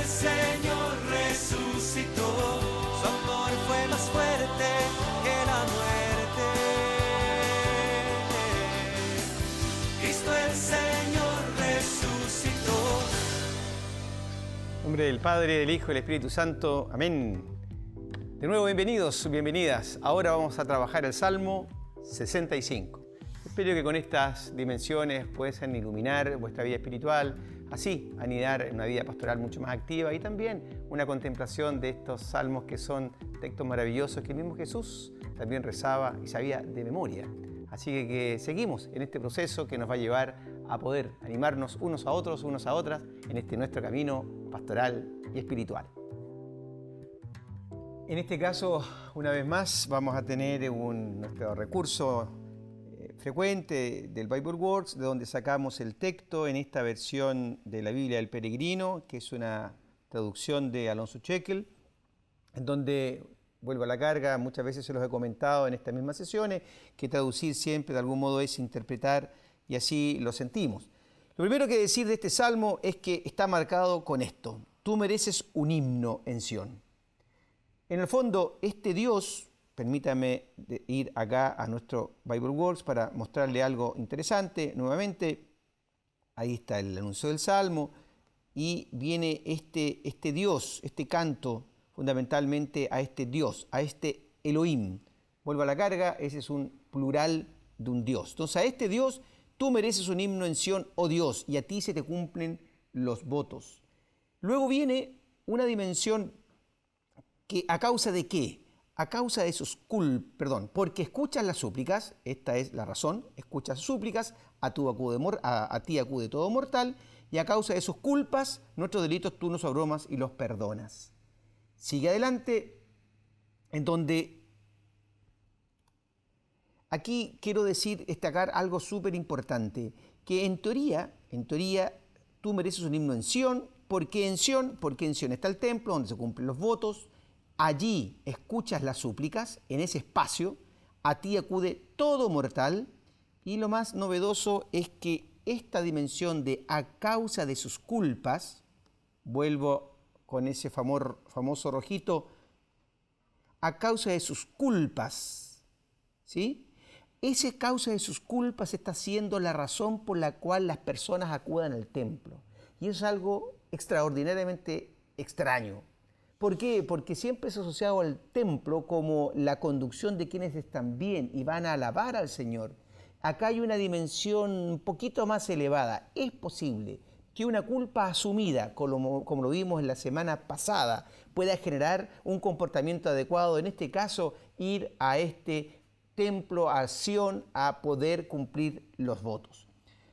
Señor resucitó, su amor fue más fuerte que la muerte. Cristo el Señor resucitó. En nombre del Padre, del Hijo y del Espíritu Santo. Amén. De nuevo, bienvenidos, bienvenidas. Ahora vamos a trabajar el Salmo 65. Espero que con estas dimensiones puedan iluminar vuestra vida espiritual, así anidar en una vida pastoral mucho más activa y también una contemplación de estos salmos que son textos maravillosos que el mismo Jesús también rezaba y sabía de memoria. Así que seguimos en este proceso que nos va a llevar a poder animarnos unos a otros, unos a otras en este nuestro camino pastoral y espiritual. En este caso, una vez más, vamos a tener nuestro recurso frecuente del Bible Works, de donde sacamos el texto en esta versión de la Biblia del Peregrino, que es una traducción de Alonso Chekel, en donde, vuelvo a la carga, muchas veces se los he comentado en estas mismas sesiones, que traducir siempre de algún modo es interpretar, y así lo sentimos. Lo primero que decir de este salmo es que está marcado con esto: tú mereces un himno en Sión. En el fondo, este Dios, permítame ir acá a nuestro Bible Works para mostrarle algo interesante. Nuevamente, ahí está el anuncio del Salmo y viene este Dios, este canto fundamentalmente a este Dios, a este Elohim. Vuelvo a la carga, ese es un plural de un Dios. Entonces, a este Dios, tú mereces un himno en Sión, oh Dios, y a ti se te cumplen los votos. Luego viene una dimensión que, ¿a causa de qué? A causa de sus porque escuchas las súplicas, esta es la razón, escuchas súplicas, a ti acude todo mortal, y a causa de sus culpas, nuestros delitos tú nos abromas y los perdonas. Sigue adelante, en donde aquí quiero destacar algo súper importante, que en teoría, tú mereces un himno en Sión. ¿Por qué en Sión? Porque en Sión está el templo donde se cumplen los votos. Allí escuchas las súplicas, en ese espacio, a ti acude todo mortal, y lo más novedoso es que esta dimensión de a causa de sus culpas, vuelvo con ese famoso rojito, a causa de sus culpas, ¿sí? Esa causa de sus culpas está siendo la razón por la cual las personas acudan al templo. Y es algo extraordinariamente extraño. ¿Por qué? Porque siempre es asociado al templo como la conducción de quienes están bien y van a alabar al Señor. Acá hay una dimensión un poquito más elevada. Es posible que una culpa asumida, como lo vimos en la semana pasada, pueda generar un comportamiento adecuado. En este caso, ir a este templo, a Sión, a poder cumplir los votos.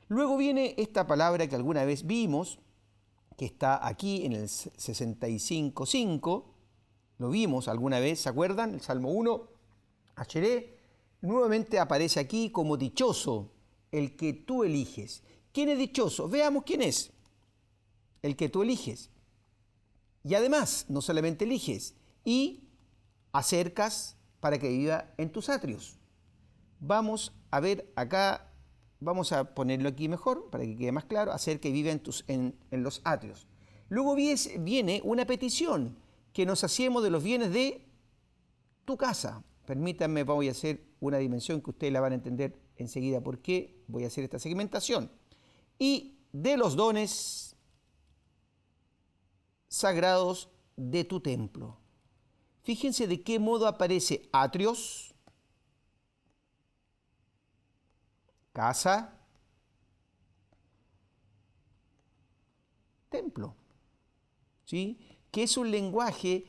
Luego viene esta palabra que alguna vez vimos, que está aquí en el 65.5, lo vimos alguna vez, ¿se acuerdan? El Salmo 1, Asheré, nuevamente aparece aquí como dichoso el que tú eliges. ¿Quién es dichoso? Veamos quién es. El que tú eliges. Y además, no solamente eliges, y acercas para que viva en tus atrios. Vamos a ver acá. Vamos a ponerlo aquí mejor para que quede más claro, hacer que viva en los atrios. Luego viene una petición, que nos saciemos de los bienes de tu casa. Permítanme, voy a hacer una dimensión que ustedes la van a entender enseguida por qué voy a hacer esta segmentación. Y de los dones sagrados de tu templo. Fíjense de qué modo aparece atrios, casa, templo, ¿sí? Que es un lenguaje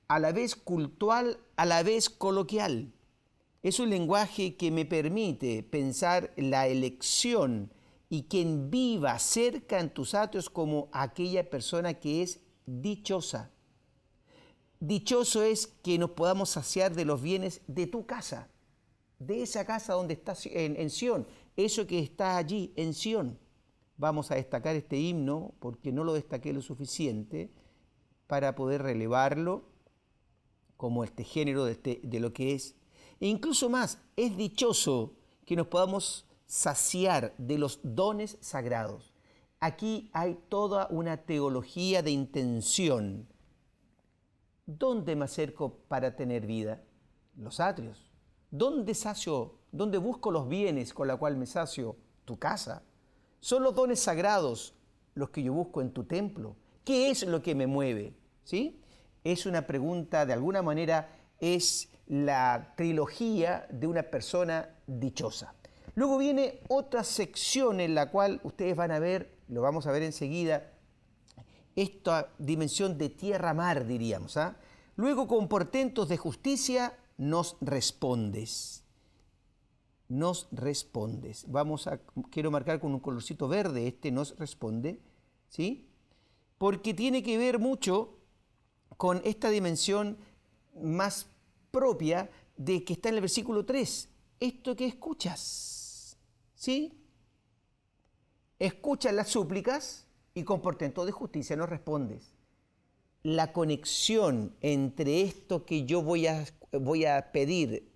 a la vez cultural, a la vez coloquial. Es un lenguaje que me permite pensar la elección y quien viva cerca en tus atrios como aquella persona que es dichosa. Dichoso es que nos podamos saciar de los bienes de tu casa, de esa casa donde estás en Sión, eso que está allí en Sión. Vamos a destacar este himno porque no lo destaqué lo suficiente para poder relevarlo como este género de lo que es. E incluso más, es dichoso que nos podamos saciar de los dones sagrados. Aquí hay toda una teología de intención. ¿Dónde me acerco para tener vida? Los atrios. ¿Dónde busco los bienes con los cuales me sacio? Tu casa. Son los dones sagrados los que yo busco en tu templo. ¿Qué es lo que me mueve? ¿Sí? Es una pregunta, de alguna manera, es la trilogía de una persona dichosa. Luego viene otra sección en la cual ustedes van a ver, lo vamos a ver enseguida, esta dimensión de tierra-mar, diríamos. Luego, con portentos de justicia, nos respondes. Nos respondes. Quiero marcar con un colorcito verde, nos responde, ¿sí? Porque tiene que ver mucho con esta dimensión más propia de que está en el versículo 3. Esto que escuchas, ¿sí? Escuchas las súplicas y con portento de justicia nos respondes. La conexión entre esto que yo voy a pedir,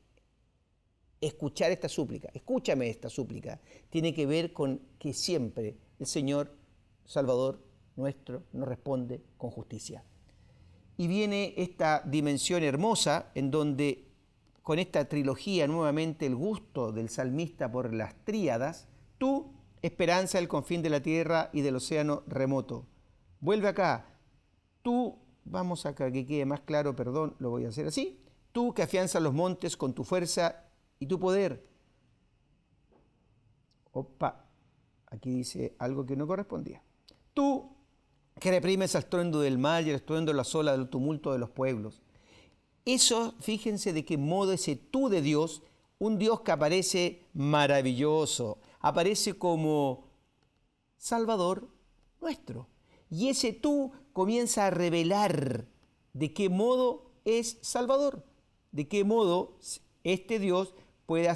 escuchar esta súplica, escúchame esta súplica, tiene que ver con que siempre el Señor Salvador nuestro nos responde con justicia. Y viene esta dimensión hermosa en donde, con esta trilogía, nuevamente el gusto del salmista por las tríadas, tú, esperanza del confín de la tierra y del océano remoto. Vuelve acá. Tú, vamos acá que quede más claro, perdón, lo voy a hacer así. Tú que afianzas los montes con tu fuerza y tu poder. Opa, aquí dice algo que no correspondía. Tú que reprimes al estruendo del mar y el estruendo de las olas del tumulto de los pueblos. Eso, fíjense de qué modo ese tú de Dios, un Dios que aparece maravilloso, aparece como Salvador nuestro. Y ese tú comienza a revelar de qué modo es Salvador, de qué modo este Dios puede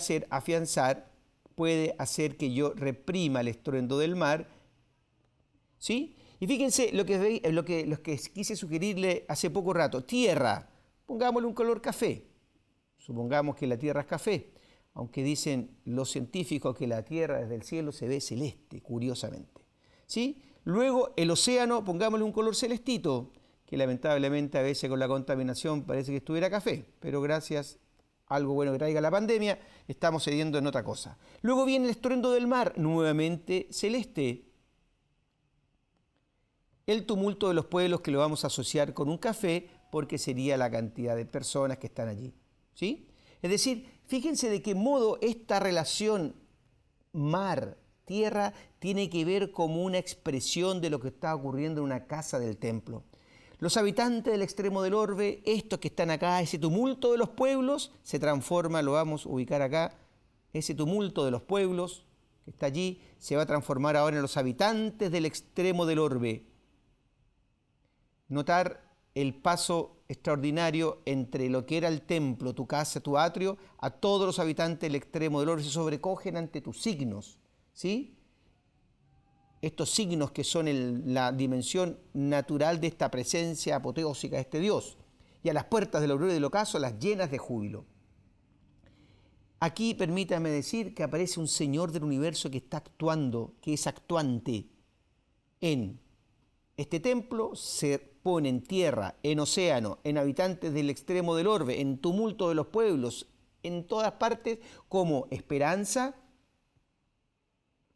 puede hacer que yo reprima el estruendo del mar, ¿sí? Y fíjense lo que quise sugerirle hace poco rato. Tierra, pongámosle un color café. Supongamos que la tierra es café, aunque dicen los científicos que la tierra desde el cielo se ve celeste, curiosamente, ¿sí? Luego el océano, pongámosle un color celestito, que lamentablemente a veces con la contaminación parece que estuviera café, pero gracias a algo bueno que traiga la pandemia, estamos cediendo en otra cosa. Luego viene el estruendo del mar, nuevamente celeste. El tumulto de los pueblos, que lo vamos a asociar con un café porque sería la cantidad de personas que están allí, ¿sí? Es decir, fíjense de qué modo esta relación mar-tierra tiene que ver como una expresión de lo que está ocurriendo en una casa del templo. Los habitantes del extremo del orbe, estos que están acá, ese tumulto de los pueblos, se transforma, lo vamos a ubicar acá, ese tumulto de los pueblos que está allí, se va a transformar ahora en los habitantes del extremo del orbe. Notar el paso extraordinario entre lo que era el templo, tu casa, tu atrio, a todos los habitantes del extremo del orbe se sobrecogen ante tus signos, ¿sí? Estos signos que son la dimensión natural de esta presencia apoteósica de este Dios. Y a las puertas del aurora y del ocaso las llenas de júbilo. Aquí permítame decir que aparece un Señor del universo que está actuando, que es actuante en este templo, se pone en tierra, en océano, en habitantes del extremo del orbe, en tumulto de los pueblos, en todas partes, como esperanza,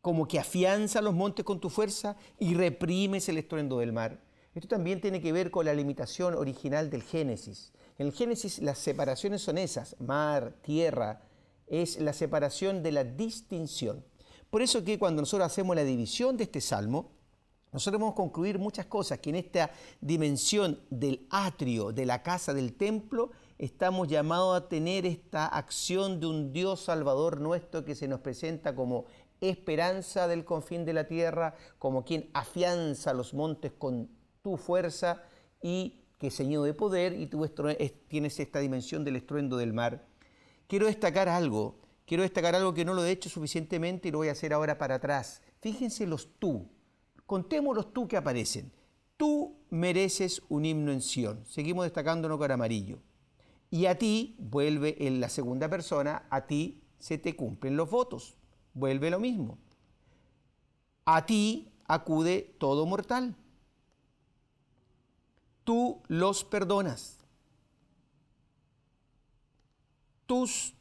como que afianza los montes con tu fuerza y reprimes el estruendo del mar. Esto también tiene que ver con la limitación original del Génesis. En el Génesis las separaciones son esas, mar, tierra, es la separación de la distinción. Por eso que cuando nosotros hacemos la división de este salmo, nosotros vamos a concluir muchas cosas, que en esta dimensión del atrio, de la casa del templo, estamos llamados a tener esta acción de un Dios Salvador nuestro que se nos presenta como esperanza del confín de la tierra, como quien afianza los montes con tu fuerza y que Señor de poder, y tú tienes esta dimensión del estruendo del mar. Quiero destacar algo que no lo he hecho suficientemente y lo voy a hacer ahora para atrás. Fíjense los tú. Contemos los tú que aparecen. Tú mereces un himno en Sión. Seguimos destacándonos con amarillo. Y a ti, vuelve en la segunda persona, a ti se te cumplen los votos. Vuelve lo mismo. A ti, acude todo mortal. Tú los perdonas. Tus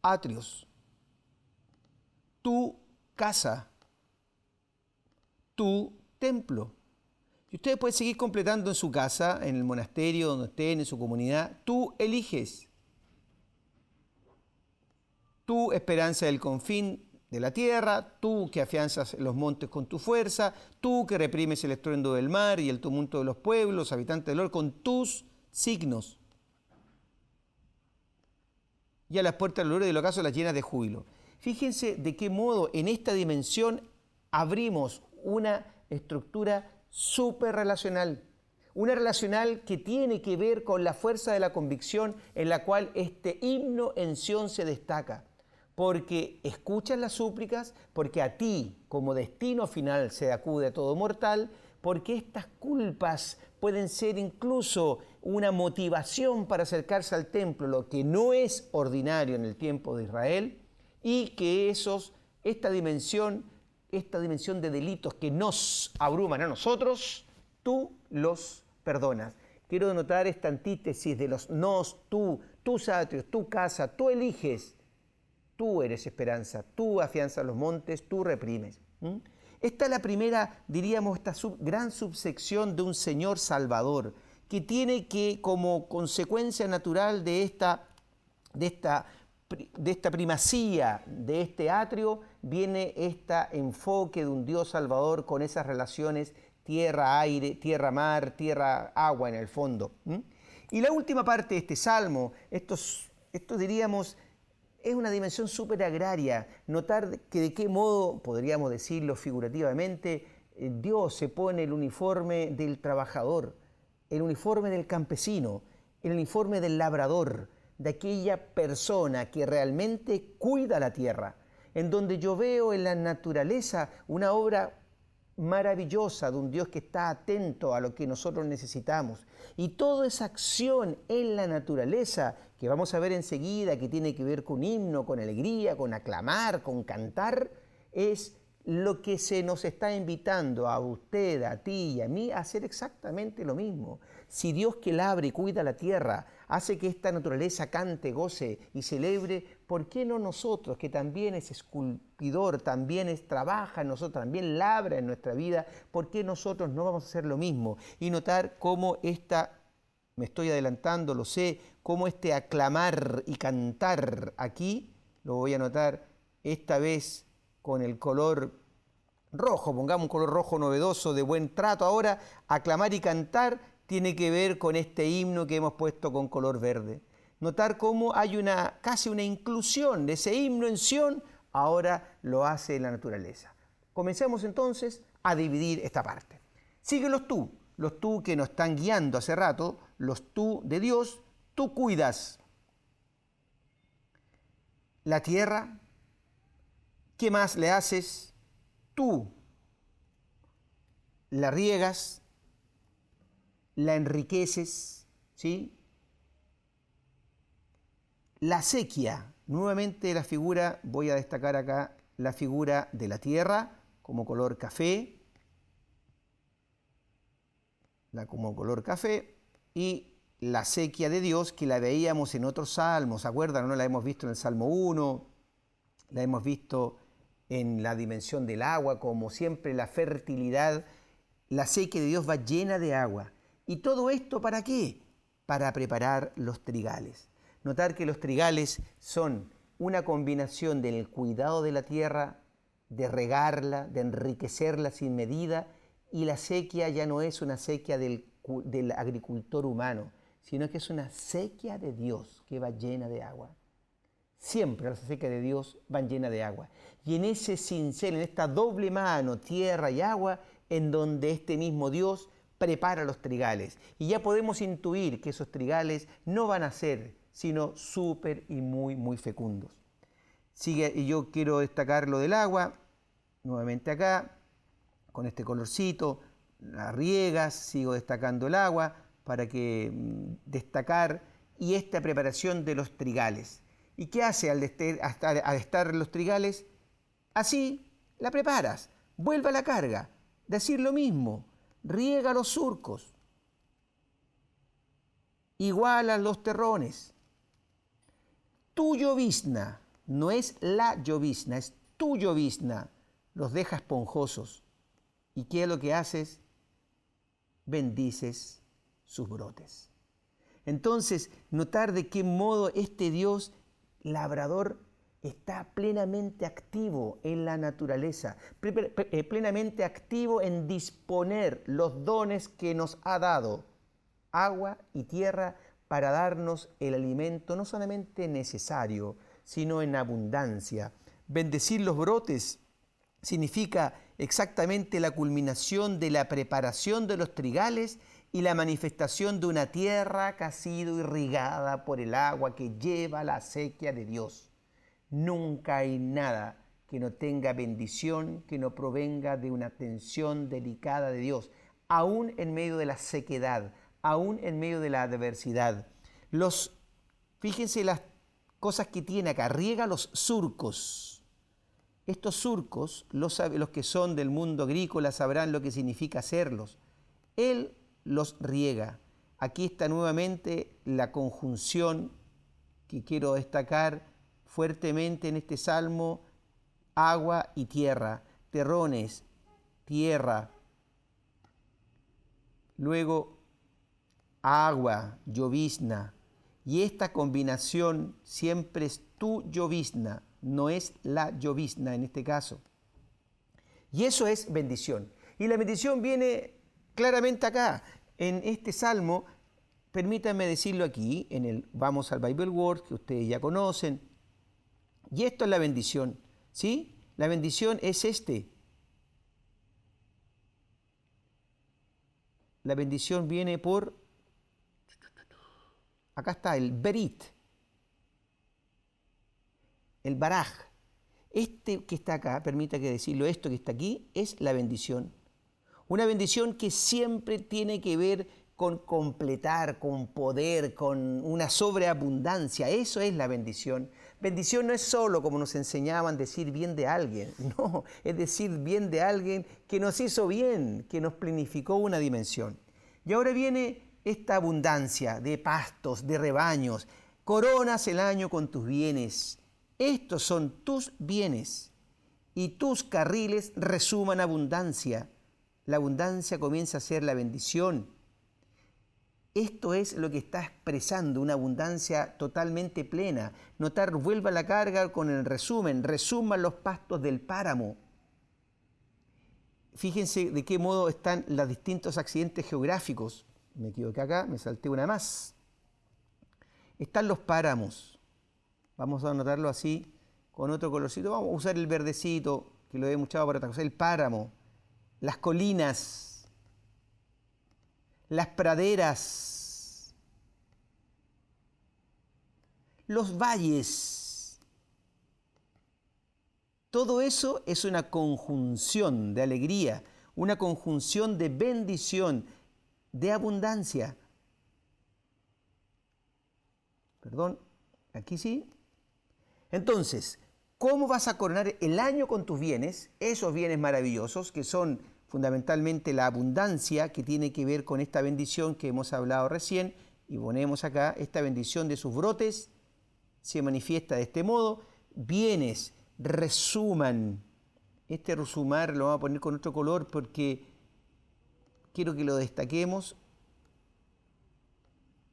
atrios, tu casa, tu templo. Y ustedes pueden seguir completando en su casa, en el monasterio, donde estén, en su comunidad. Tú eliges. Tú, esperanza del confín de la tierra, tú que afianzas los montes con tu fuerza, tú que reprimes el estruendo del mar y el tumulto de los pueblos, los habitantes del orbe, con tus signos. Y a las puertas del gloria y del ocaso las llenas de júbilo. Fíjense de qué modo en esta dimensión abrimos una estructura súper relacional. Una relacional que tiene que ver con la fuerza de la convicción en la cual este himno en Sión se destaca. Porque escuchas las súplicas, porque a ti como destino final se acude a todo mortal, porque estas culpas pueden ser incluso una motivación para acercarse al templo, lo que no es ordinario en el tiempo de Israel, y que esta dimensión de delitos que nos abruman a nosotros, tú los perdonas. Quiero denotar esta antítesis de los nos, tú, tus atrios, tu casa, tú eliges, tú eres esperanza, tú afianzas los montes, tú reprimes. Esta es la primera, diríamos, esta gran subsección de un Señor Salvador, que tiene que, como consecuencia natural de esta primacía de este atrio, viene este enfoque de un Dios Salvador con esas relaciones tierra-aire, tierra-mar, tierra-agua en el fondo. Y la última parte de este salmo, esto diríamos, es una dimensión súper agraria. Notar que de qué modo, podríamos decirlo figurativamente, Dios se pone el uniforme del trabajador, el uniforme del campesino, el uniforme del labrador, de aquella persona que realmente cuida la tierra, en donde yo veo en la naturaleza una obra maravillosa de un Dios que está atento a lo que nosotros necesitamos. Y toda esa acción en la naturaleza, que vamos a ver enseguida, que tiene que ver con himno, con alegría, con aclamar, con cantar, es lo que se nos está invitando a usted, a ti y a mí a hacer exactamente lo mismo. Si Dios que labra y cuida la tierra hace que esta naturaleza cante, goce y celebre, ¿por qué no nosotros, que también es esculpidor, también trabaja en nosotros, también labra en nuestra vida, por qué nosotros no vamos a hacer lo mismo? Y notar cómo me estoy adelantando, lo sé, cómo este aclamar y cantar aquí, lo voy a notar esta vez con el color rojo, pongamos un color rojo novedoso de buen trato. Ahora, aclamar y cantar tiene que ver con este himno que hemos puesto con color verde. Notar cómo hay casi una inclusión de ese himno en Sión, ahora lo hace la naturaleza. Comencemos entonces a dividir esta parte. Sigue los tú que nos están guiando hace rato, los tú de Dios, tú cuidas la tierra. ¿Qué más le haces? Tú la riegas, la enriqueces, ¿sí? La sequía, nuevamente la figura, voy a destacar acá la figura de la tierra como color café, y la sequía de Dios que la veíamos en otros salmos, ¿se acuerdan? ¿No? La hemos visto en el Salmo 1, la hemos visto en la dimensión del agua, como siempre la fertilidad, la sequía de Dios va llena de agua. ¿Y todo esto para qué? Para preparar los trigales. Notar que los trigales son una combinación del cuidado de la tierra, de regarla, de enriquecerla sin medida, y la sequía ya no es una sequía del agricultor humano, sino que es una sequía de Dios que va llena de agua. Siempre las sequías de Dios van llenas de agua. Y en ese cincel, en esta doble mano, tierra y agua, en donde este mismo Dios prepara los trigales. Y ya podemos intuir que esos trigales no van a ser sino súper y muy, muy fecundos. Sigue, y yo quiero destacar lo del agua, nuevamente acá, con este colorcito, la riegas, sigo destacando el agua para que destacar, y esta preparación de los trigales. ¿Y qué hace al estar los trigales? Así la preparas, vuelve a la carga, decir lo mismo, riega los surcos, iguala los terrones. Tu llovizna, no es la llovizna, es tu llovizna, los deja esponjosos. ¿Y qué es lo que haces? Bendices sus brotes. Entonces, notar de qué modo este Dios labrador está plenamente activo en la naturaleza, plenamente activo en disponer los dones que nos ha dado, agua y tierra, para darnos el alimento no solamente necesario, sino en abundancia. Bendecir los brotes significa exactamente la culminación de la preparación de los trigales y la manifestación de una tierra que ha sido irrigada por el agua que lleva la acequia de Dios. Nunca hay nada que no tenga bendición, que no provenga de una atención delicada de Dios, aún en medio de la sequedad, aún en medio de la adversidad. Fíjense las cosas que tiene acá, riega los surcos. Estos surcos, los que son del mundo agrícola sabrán lo que significa hacerlos. Él los riega. Aquí está nuevamente la conjunción que quiero destacar fuertemente en este salmo: agua y tierra, terrones, tierra. Luego, agua, llovizna. Y esta combinación siempre es tu llovizna, no es la llovizna en este caso. Y eso es bendición. Y la bendición viene claramente acá, en este salmo. Permítanme decirlo aquí, vamos al Bible Word, que ustedes ya conocen. Y esto es la bendición, ¿sí? La bendición es La bendición viene por, acá está, el berit, el baraj. Este que está acá, permita que decirlo, esto que está aquí, es la bendición. Una bendición que siempre tiene que ver con completar, con poder, con una sobreabundancia. Eso es la bendición. Bendición no es solo, como nos enseñaban, decir bien de alguien. No, es decir bien de alguien que nos hizo bien, que nos planificó una dimensión. Y ahora viene esta abundancia de pastos, de rebaños. Coronas el año con tus bienes. Estos son tus bienes. Y tus carriles resuman abundancia. La abundancia comienza a ser la bendición. Esto es lo que está expresando una abundancia totalmente plena. Notar, vuelva la carga con el resumen. Resuman los pastos del páramo. Fíjense de qué modo están los distintos accidentes geográficos. Me equivoqué acá, me salté una más. Están los páramos. Vamos a anotarlo así, con otro colorcito. Vamos a usar el verdecito, que lo he muchado para otra cosa. El páramo, las colinas, las praderas, los valles. Todo eso es una conjunción de alegría, una conjunción de bendición, de abundancia. Perdón, aquí sí. Entonces, ¿cómo vas a coronar el año con tus bienes? Esos bienes maravillosos que son fundamentalmente la abundancia, que tiene que ver con esta bendición que hemos hablado recién, y ponemos acá, esta bendición de sus brotes se manifiesta de este modo. Bienes resuman. Este resumar lo vamos a poner con otro color porque quiero que lo destaquemos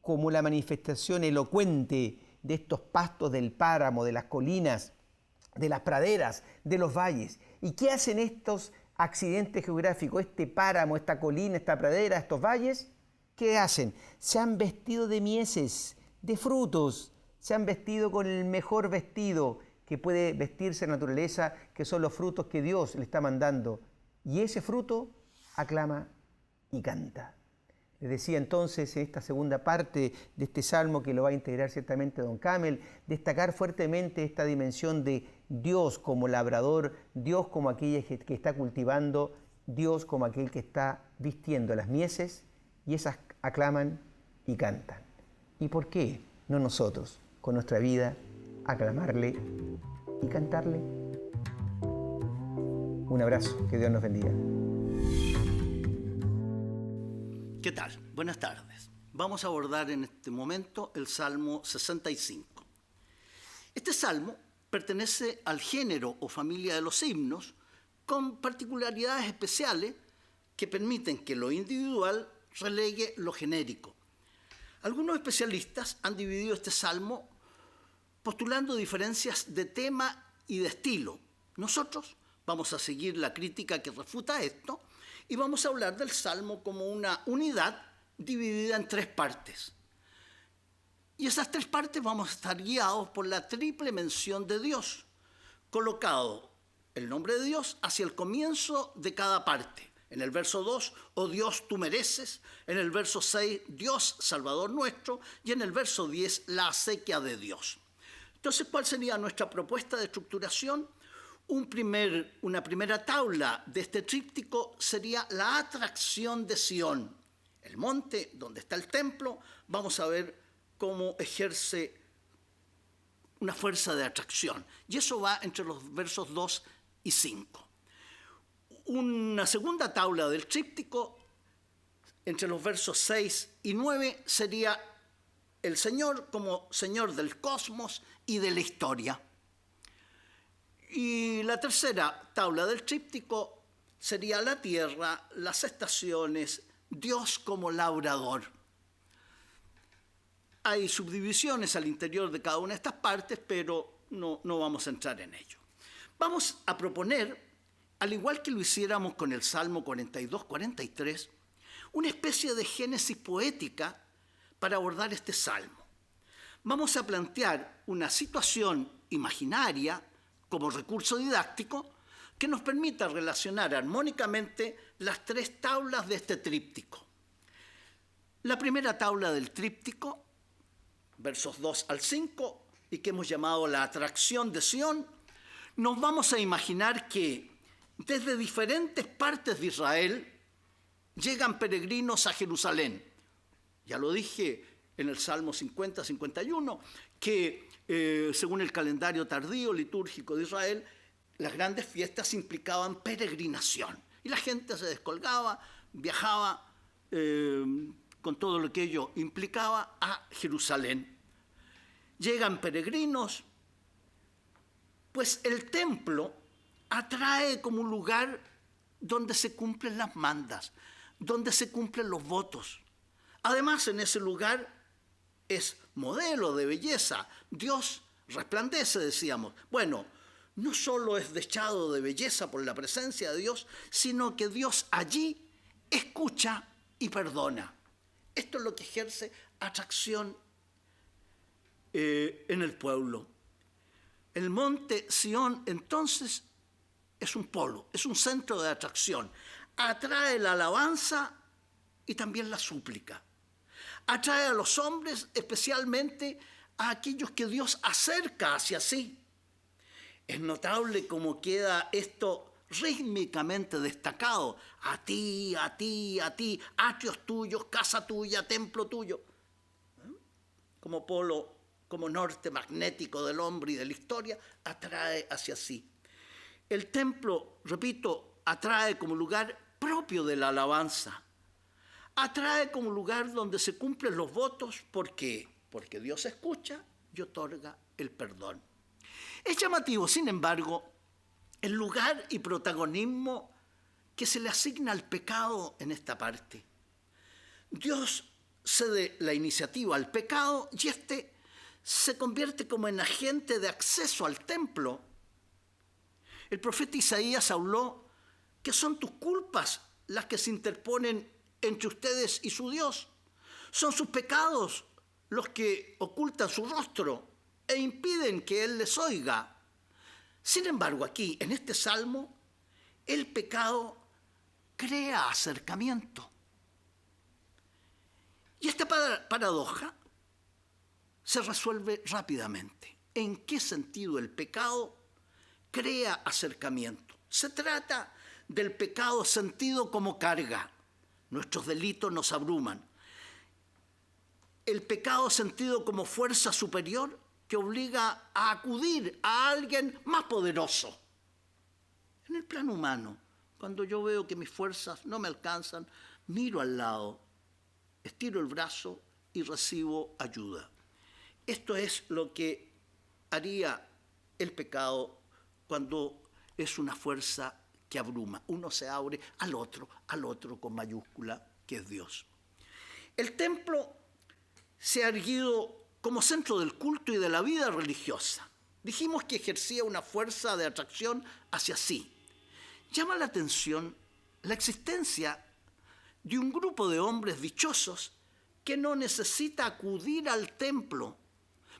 como la manifestación elocuente de estos pastos del páramo, de las colinas, de las praderas, de los valles. ¿Y qué hacen estos accidentes geográficos, este páramo, esta colina, esta pradera, estos valles? ¿Qué hacen? Se han vestido de mieses, de frutos, se han vestido con el mejor vestido que puede vestirse la naturaleza, que son los frutos que Dios le está mandando. Y ese fruto aclama y canta. Les decía entonces en esta segunda parte de este salmo, que lo va a integrar ciertamente don Camel, destacar fuertemente esta dimensión de Dios como labrador, Dios como aquel que está cultivando, Dios como aquel que está vistiendo las mieses, y esas aclaman y cantan. ¿Y por qué no nosotros, con nuestra vida, aclamarle y cantarle? Un abrazo, que Dios nos bendiga. ¿Qué tal? Buenas tardes. Vamos a abordar en este momento el Salmo 65. Este salmo pertenece al género o familia de los himnos, con particularidades especiales que permiten que lo individual relegue lo genérico. Algunos especialistas han dividido este salmo postulando diferencias de tema y de estilo. Nosotros vamos a seguir la crítica que refuta esto y vamos a hablar del salmo como una unidad dividida en tres partes. Y esas tres partes vamos a estar guiados por la triple mención de Dios, colocado el nombre de Dios hacia el comienzo de cada parte. En el verso 2, oh Dios, tú mereces. En el verso 6, Dios, Salvador nuestro. Y en el verso 10, la acequia de Dios. Entonces, ¿cuál sería nuestra propuesta de estructuración? Una primera tabla de este tríptico sería la atracción de Sión. El monte donde está el templo, vamos a ver cómo ejerce una fuerza de atracción. Y eso va entre los versos 2 y 5. Una segunda tabla del tríptico, entre los versos 6 y 9, sería el Señor como Señor del cosmos y de la historia. Y la tercera tabla del tríptico sería la tierra, las estaciones, Dios como labrador. Hay subdivisiones al interior de cada una de estas partes, pero no vamos a entrar en ello. Vamos a proponer, al igual que lo hiciéramos con el Salmo 42-43, una especie de génesis poética para abordar este salmo. Vamos a plantear una situación imaginaria como recurso didáctico que nos permita relacionar armónicamente las tres tablas de este tríptico. La primera tabla del tríptico, versos 2 al 5, y que hemos llamado la atracción de Sión, nos vamos a imaginar que desde diferentes partes de Israel llegan peregrinos a Jerusalén. Ya lo dije en el Salmo 50-51, que según el calendario tardío litúrgico de Israel, las grandes fiestas implicaban peregrinación. Y la gente se descolgaba, viajaba con todo lo que ello implicaba a Jerusalén. Llegan peregrinos, pues el templo atrae como un lugar donde se cumplen las mandas, donde se cumplen los votos. Además, en ese lugar es modelo de belleza. Dios resplandece, decíamos. Bueno, no solo es dechado de belleza por la presencia de Dios, sino que Dios allí escucha y perdona. Esto es lo que ejerce atracción en el pueblo. El monte Sión, entonces, es un polo, es un centro de atracción. Atrae la alabanza y también la súplica. Atrae a los hombres, especialmente a aquellos que Dios acerca hacia sí. Es notable cómo queda esto rítmicamente destacado. A ti, a ti, a ti, atrios tuyos, casa tuya, templo tuyo. Como polo, como norte magnético del hombre y de la historia, atrae hacia sí. El templo, repito, atrae como lugar propio de la alabanza. Atrae como lugar donde se cumplen los votos. ¿Por qué? Porque Dios escucha y otorga el perdón. Es llamativo, sin embargo, el lugar y protagonismo que se le asigna al pecado en esta parte. Dios cede la iniciativa al pecado y éste se convierte como en agente de acceso al templo. El profeta Isaías habló que son tus culpas las que se interponen entre ustedes y su Dios. Son sus pecados los que ocultan su rostro e impiden que Él les oiga. Sin embargo, aquí, en este salmo, el pecado crea acercamiento. Y esta paradoja se resuelve rápidamente. ¿En qué sentido el pecado crea acercamiento? Se trata del pecado sentido como carga. Nuestros delitos nos abruman. El pecado sentido como fuerza superior que obliga a acudir a alguien más poderoso. En el plano humano, cuando yo veo que mis fuerzas no me alcanzan, miro al lado estiro el brazo y recibo ayuda. Esto es lo que haría el pecado cuando es una fuerza que abruma. Uno se abre al otro con mayúscula, que es Dios. El templo se ha erguido como centro del culto y de la vida religiosa. Dijimos que ejercía una fuerza de atracción hacia sí. Llama la atención la existencia de un grupo de hombres dichosos que no necesita acudir al templo.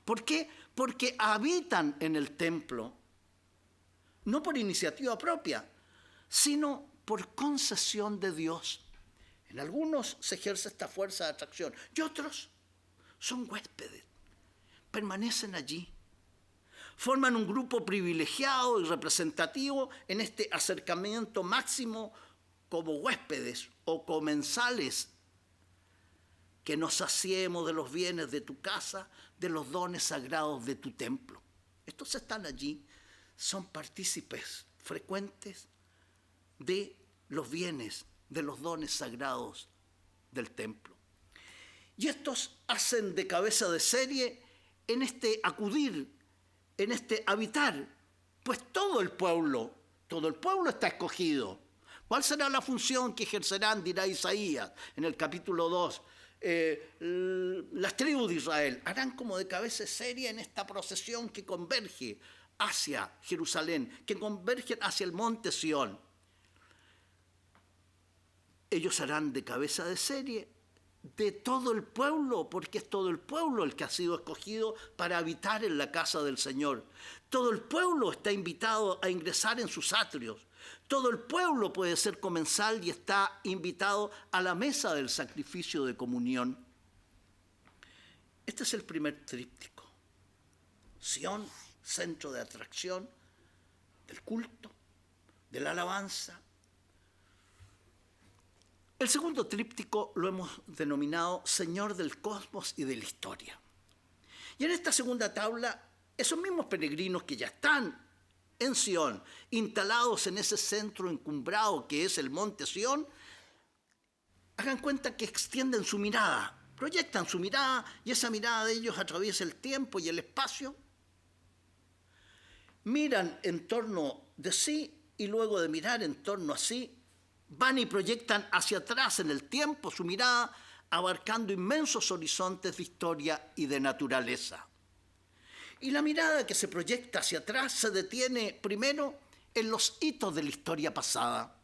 ¿Por qué? Porque habitan en el templo, no por iniciativa propia, sino por concesión de Dios. En algunos se ejerce esta fuerza de atracción y otros son huéspedes, permanecen allí, forman un grupo privilegiado y representativo en este acercamiento máximo como huéspedes o comensales, que nos saciemos de los bienes de tu casa, de los dones sagrados de tu templo. Estos están allí, son partícipes frecuentes de los bienes, de los dones sagrados del templo. Y estos hacen de cabeza de serie en este acudir, en este habitar, pues todo el pueblo está escogido. ¿Cuál será la función que ejercerán, dirá Isaías en el capítulo 2? Las tribus de Israel harán como de cabeza de serie en esta procesión que converge hacia Jerusalén, que converge hacia el monte Sión. Ellos harán de cabeza de serie de todo el pueblo, porque es todo el pueblo el que ha sido escogido para habitar en la casa del Señor. Todo el pueblo está invitado a ingresar en sus atrios. Todo el pueblo puede ser comensal y está invitado a la mesa del sacrificio de comunión. Este es el primer tríptico. Sión, centro de atracción del culto, de la alabanza. El segundo tríptico lo hemos denominado Señor del Cosmos y de la Historia. Y en esta segunda tabla, esos mismos peregrinos que ya están en Sión, instalados en ese centro encumbrado que es el monte Sión, hagan cuenta que extienden su mirada, proyectan su mirada y esa mirada de ellos atraviesa el tiempo y el espacio. Miran en torno de sí y luego de mirar en torno a sí, van y proyectan hacia atrás en el tiempo su mirada, abarcando inmensos horizontes de historia y de naturaleza. Y la mirada que se proyecta hacia atrás se detiene primero en los hitos de la historia pasada.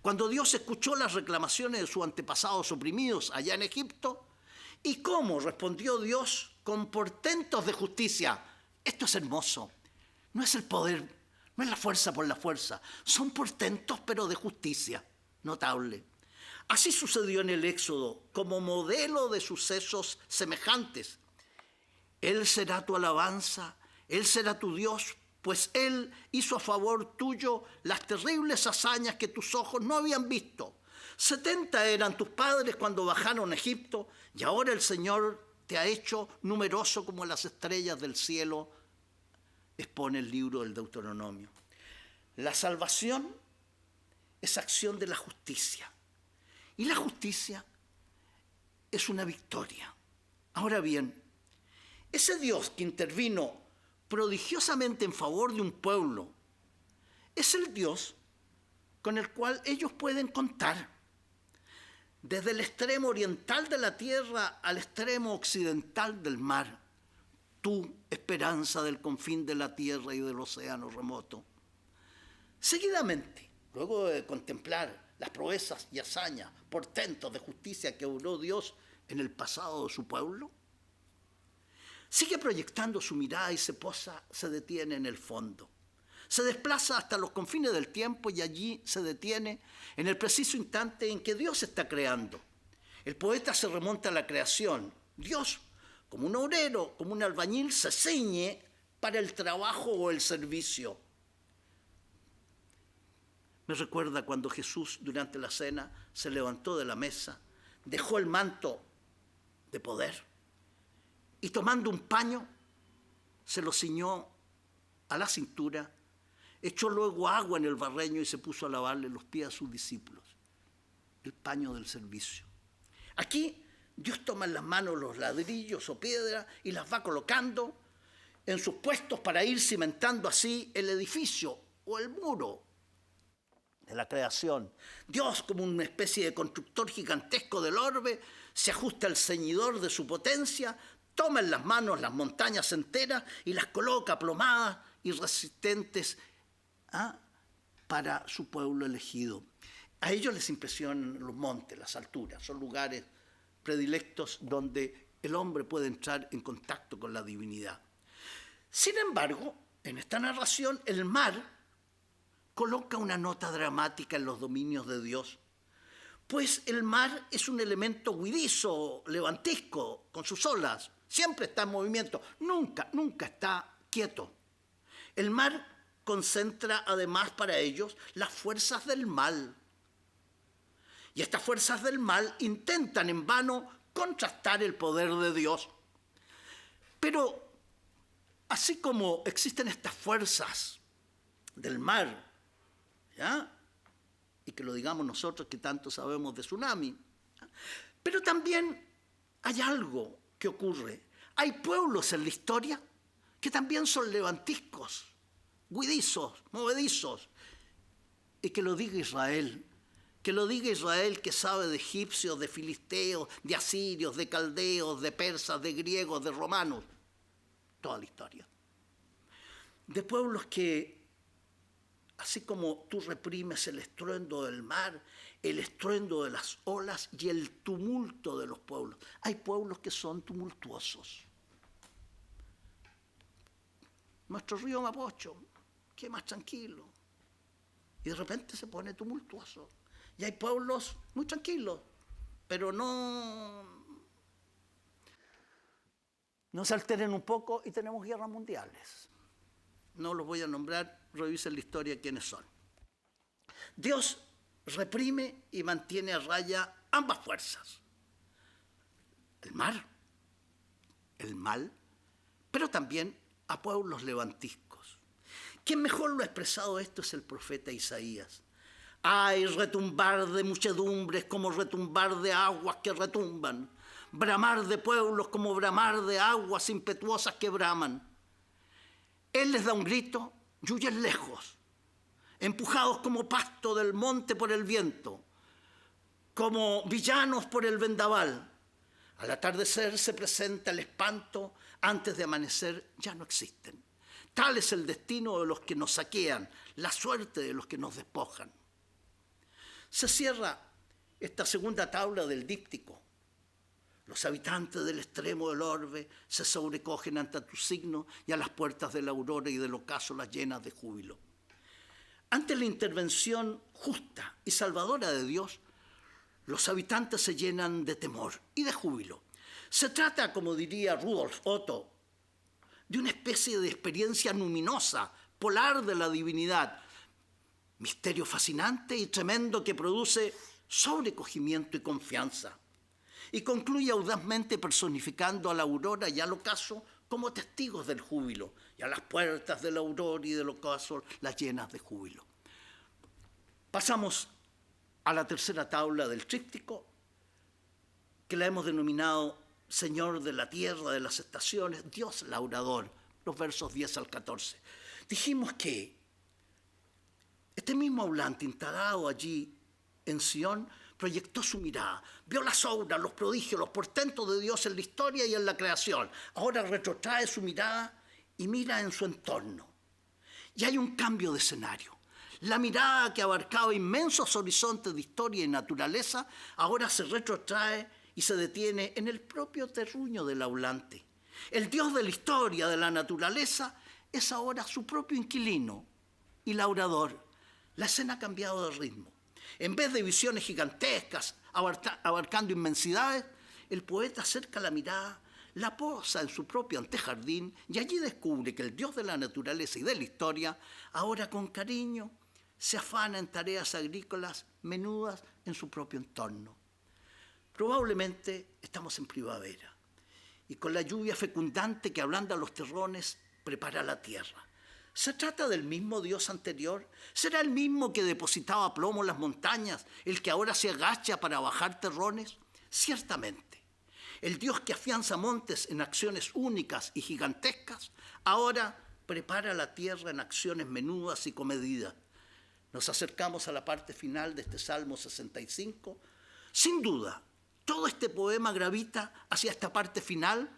Cuando Dios escuchó las reclamaciones de sus antepasados oprimidos allá en Egipto, y cómo respondió Dios con portentos de justicia. Esto es hermoso. No es el poder, no es la fuerza por la fuerza. Son portentos, pero de justicia. Notable. Así sucedió en el Éxodo, como modelo de sucesos semejantes. Él será tu alabanza, Él será tu Dios, pues Él hizo a favor tuyo las terribles hazañas que tus ojos no habían visto. 70 eran tus padres cuando bajaron a Egipto, y ahora el Señor te ha hecho numeroso como las estrellas del cielo, expone el libro del Deuteronomio. La salvación es acción de la justicia, y la justicia es una victoria. Ahora bien, ese Dios que intervino prodigiosamente en favor de un pueblo es el Dios con el cual ellos pueden contar. Desde el extremo oriental de la tierra al extremo occidental del mar, tú, esperanza del confín de la tierra y del océano remoto. Seguidamente, luego de contemplar las proezas y hazañas, portentos de justicia que obró Dios en el pasado de su pueblo, sigue proyectando su mirada y se detiene en el fondo. Se desplaza hasta los confines del tiempo y allí se detiene en el preciso instante en que Dios está creando. El poeta se remonta a la creación. Dios, como un obrero, como un albañil, se ciñe para el trabajo o el servicio. Me recuerda cuando Jesús durante la cena se levantó de la mesa, dejó el manto de poder y tomando un paño se lo ciñó a la cintura, echó luego agua en el barreño y se puso a lavarle los pies a sus discípulos. El paño del servicio. Aquí Dios toma en las manos los ladrillos o piedras y las va colocando en sus puestos para ir cimentando así el edificio o el muro de la creación. Dios, como una especie de constructor gigantesco del orbe, se ajusta al ceñidor de su potencia, toma en las manos las montañas enteras y las coloca aplomadas y resistentes para su pueblo elegido. A ellos les impresionan los montes, las alturas, son lugares predilectos donde el hombre puede entrar en contacto con la divinidad. Sin embargo, en esta narración, el mar coloca una nota dramática en los dominios de Dios, pues el mar es un elemento huidizo, levantisco, con sus olas, siempre está en movimiento, nunca está quieto. El mar concentra además para ellos las fuerzas del mal. Y estas fuerzas del mal intentan en vano contrastar el poder de Dios. Pero así como existen estas fuerzas del mar, ¿ya? Y que lo digamos nosotros que tanto sabemos de tsunami, ¿ya? Pero también hay algo que ocurre. Hay pueblos en la historia que también son levantiscos, huidizos, movedizos. Y que lo diga Israel. Que lo diga Israel, que sabe de egipcios, de filisteos, de asirios, de caldeos, de persas, de griegos, de romanos. Toda la historia. De pueblos que, así como tú reprimes el estruendo del mar, el estruendo de las olas y el tumulto de los pueblos. Hay pueblos que son tumultuosos. Nuestro río Mapocho, que es más tranquilo. Y de repente se pone tumultuoso. Y hay pueblos muy tranquilos, pero no se alteren un poco y tenemos guerras mundiales. No los voy a nombrar, revisen la historia quiénes son. Dios reprime y mantiene a raya ambas fuerzas. El mar, el mal, pero también a pueblos levantiscos. Quien mejor lo ha expresado esto es el profeta Isaías. Hay retumbar de muchedumbres como retumbar de aguas que retumban, bramar de pueblos como bramar de aguas impetuosas que braman. Él les da un grito y huyen lejos, empujados como pasto del monte por el viento, como villanos por el vendaval. Al atardecer se presenta el espanto, antes de amanecer ya no existen. Tal es el destino de los que nos saquean, la suerte de los que nos despojan. Se cierra esta segunda tabla del díptico. Los habitantes del extremo del orbe se sobrecogen ante tu signo y a las puertas de la aurora y del ocaso las llenas de júbilo. Ante la intervención justa y salvadora de Dios, los habitantes se llenan de temor y de júbilo. Se trata, como diría Rudolf Otto, de una especie de experiencia luminosa, polar de la divinidad, misterio fascinante y tremendo que produce sobrecogimiento y confianza. Y concluye audazmente personificando a la aurora y al ocaso como testigos del júbilo, y a las puertas de la aurora y del ocaso las llenas de júbilo. Pasamos a la tercera tabla del tríptico, que la hemos denominado Señor de la tierra, de las estaciones, Dios laurador, los versos 10 al 14. Dijimos que este mismo hablante instalado allí en Sion proyectó su mirada, vio las obras, los prodigios, los portentos de Dios en la historia y en la creación. Ahora retrotrae su mirada y mira en su entorno. Y hay un cambio de escenario. La mirada que abarcaba inmensos horizontes de historia y naturaleza ahora se retrotrae y se detiene en el propio terruño del hablante. El Dios de la historia, de la naturaleza, es ahora su propio inquilino y laurador. La escena ha cambiado de ritmo. En vez de visiones gigantescas, abarcando inmensidades, el poeta acerca la mirada, la posa en su propio antejardín y allí descubre que el Dios de la naturaleza y de la historia, ahora con cariño, se afana en tareas agrícolas menudas en su propio entorno. Probablemente estamos en primavera y con la lluvia fecundante que ablanda los terrones prepara la tierra. ¿Se trata del mismo Dios anterior? ¿Será el mismo que depositaba plomo en las montañas, el que ahora se agacha para bajar terrones? Ciertamente. el Dios que afianza montes en acciones únicas y gigantescas, ahora prepara la tierra en acciones menudas y comedidas. Nos acercamos a la parte final de este Salmo 65. Sin duda, todo este poema gravita hacia esta parte final,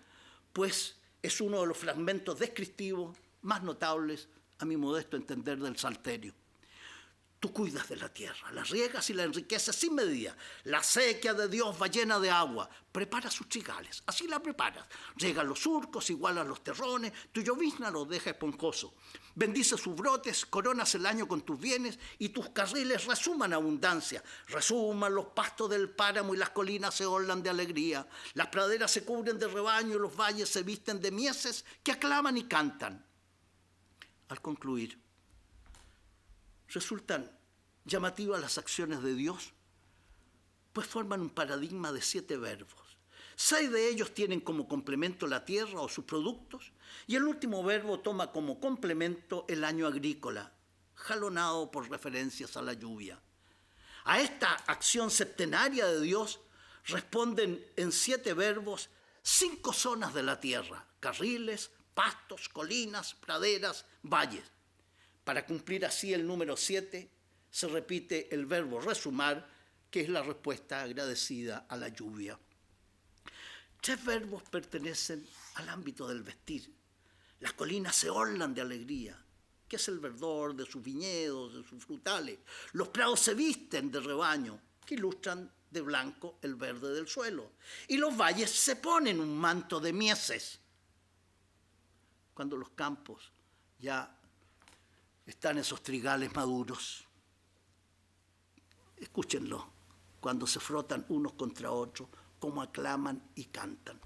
pues es uno de los fragmentos descriptivos más notables, a mi modesto entender, del Salterio. Tú cuidas de la tierra, la riegas y la enriqueces sin medida. La sequía de Dios va llena de agua. Prepara sus trigales, así la preparas. Riegas los surcos, igualas los terrones, tu llovizna los deja esponjoso. Bendice sus brotes, coronas el año con tus bienes y tus carriles resuman abundancia. Resuman los pastos del páramo y las colinas se orlan de alegría. Las praderas se cubren de rebaño y los valles se visten de mieses que aclaman y cantan. Al concluir, resultan llamativas las acciones de Dios, pues forman un paradigma de 7 verbos. 6 de ellos tienen como complemento la tierra o sus productos, y el último verbo toma como complemento el año agrícola, jalonado por referencias a la lluvia. A esta acción septenaria de Dios responden en 7 verbos 5 zonas de la tierra: carriles, pastos, colinas, praderas, valles. Para cumplir así el número 7, se repite el verbo resumar, que es la respuesta agradecida a la lluvia. 3 verbos pertenecen al ámbito del vestir. Las colinas se orlan de alegría, que es el verdor de sus viñedos, de sus frutales. Los prados se visten de rebaño, que ilustran de blanco el verde del suelo. Y los valles se ponen un manto de mieses. Cuando los campos ya están esos trigales maduros, escúchenlo, cuando se frotan unos contra otros, cómo aclaman y cantan.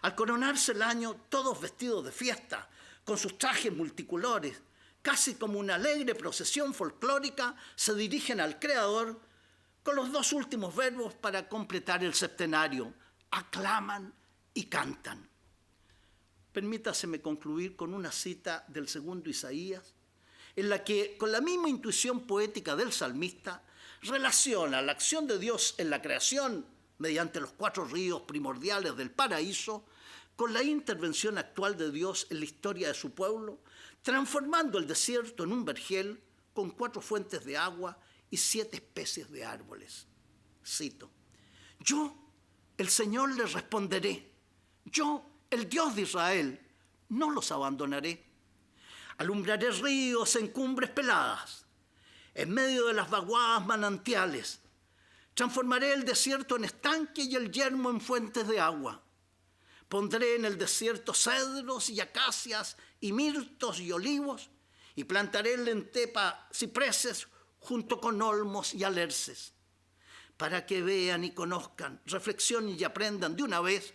Al coronarse el año, todos vestidos de fiesta, con sus trajes multicolores, casi como una alegre procesión folclórica, se dirigen al Creador con los 2 últimos verbos para completar el septenario: aclaman y cantan. Permítaseme concluir con una cita del 2 Isaías, en la que, con la misma intuición poética del salmista, relaciona la acción de Dios en la creación mediante los 4 ríos primordiales del paraíso con la intervención actual de Dios en la historia de su pueblo, transformando el desierto en un vergel con 4 fuentes de agua y 7 especies de árboles. Cito: yo, el Señor, les responderé. Yo, el Dios de Israel, no los abandonaré. Alumbraré ríos en cumbres peladas, en medio de las vaguadas manantiales. Transformaré el desierto en estanque y el yermo en fuentes de agua. Pondré en el desierto cedros y acacias y mirtos y olivos, y plantaré en Lentepa cipreses junto con olmos y alerces, para que vean y conozcan, reflexionen y aprendan de una vez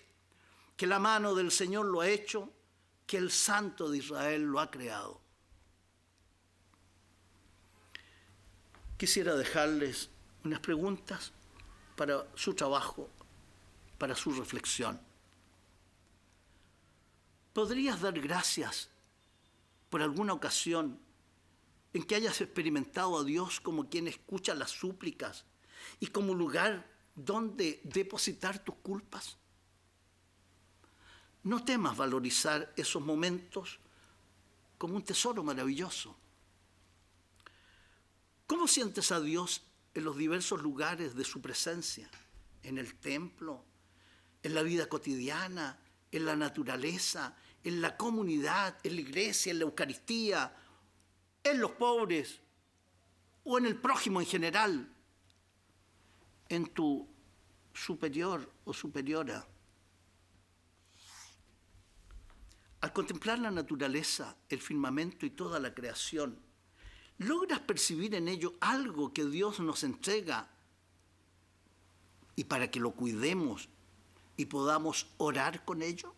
que la mano del Señor lo ha hecho, que el Santo de Israel lo ha creado. Quisiera dejarles unas preguntas para su trabajo, para su reflexión. ¿Podrías dar gracias por alguna ocasión en que hayas experimentado a Dios como quien escucha las súplicas y como lugar donde depositar tus culpas? No temas valorizar esos momentos como un tesoro maravilloso. ¿Cómo sientes a Dios en los diversos lugares de su presencia? En el templo, en la vida cotidiana, en la naturaleza, en la comunidad, en la iglesia, en la Eucaristía, en los pobres o en el prójimo en general, en tu superior o superiora. Al contemplar la naturaleza, el firmamento y toda la creación, ¿logras percibir en ello algo que Dios nos entrega y para que lo cuidemos y podamos orar con ello?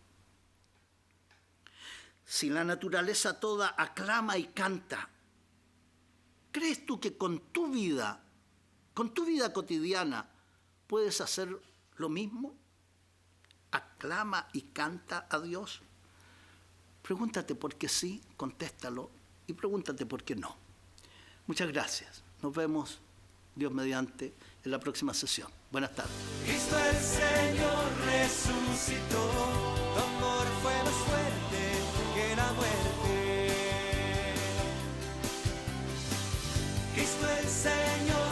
Si la naturaleza toda aclama y canta, ¿crees tú que con tu vida cotidiana, puedes hacer lo mismo? ¿Aclama y canta a Dios? Pregúntate por qué sí, contéstalo, y pregúntate por qué no. Muchas gracias. Nos vemos, Dios mediante, en la próxima sesión. Buenas tardes. Cristo el Señor resucitó. el Señor.